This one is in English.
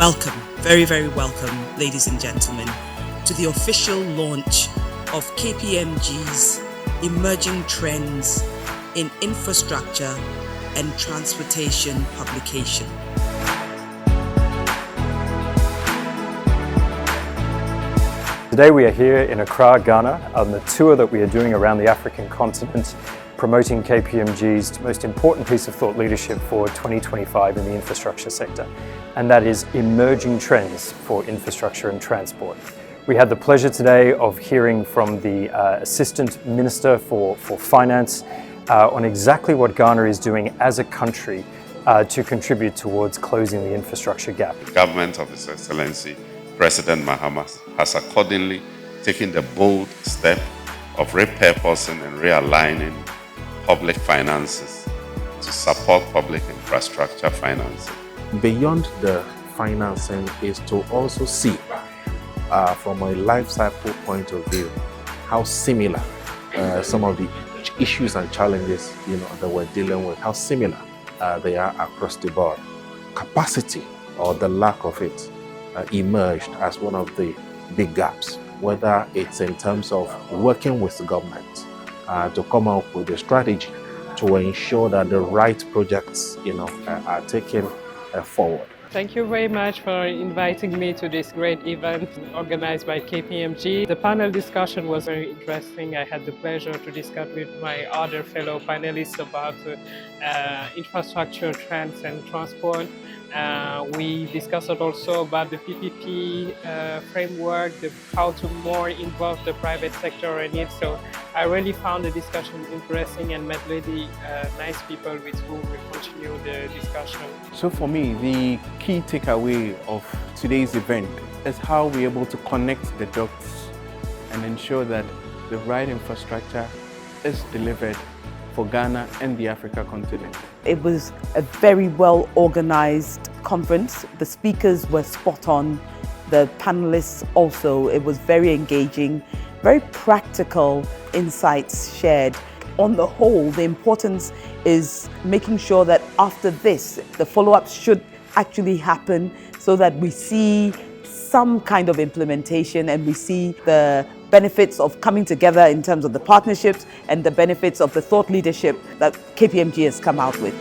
Welcome, very, very welcome, ladies and gentlemen, to the official launch of KPMG's Emerging Trends in Infrastructure and Transportation publication. Today we are here in Accra, Ghana, on the tour that we are doing around the African continent, promoting KPMG's most important piece of thought leadership for 2025 in the infrastructure sector, and that is emerging trends for infrastructure and transport. We had the pleasure today of hearing from the Assistant Minister for Finance on exactly what Ghana is doing as a country to contribute towards closing the infrastructure gap. The government of His Excellency President Mahama has accordingly taken the bold step of repurposing and realigning public finances to support public infrastructure financing. Beyond the financing is to also see from a life cycle point of view how similar some of the issues and challenges that we're dealing with, how similar they are across the board. Capacity or the lack of it emerged as one of the big gaps, whether it's in terms of working with the government to come up with a strategy to ensure that the right projects are taken forward. Thank you very much for inviting me to this great event organized by KPMG. The panel discussion was very interesting. I had the pleasure to discuss with my other fellow panelists about infrastructure trends and transport. We discussed also about the PPP framework, how to more involve the private sector in it. So I really found the discussion interesting and met really nice people with whom we continue the discussion. So for me, the key takeaway of today's event is how we're able to connect the dots and ensure that the right infrastructure is delivered for Ghana and the Africa continent. It was a very well organized conference. The speakers were spot on. The panelists also, it was very engaging, very practical insights shared. On the whole, the importance is making sure that after this, the follow-up should actually happen so that we see some kind of implementation and we see the benefits of coming together in terms of the partnerships and the benefits of the thought leadership that KPMG has come out with.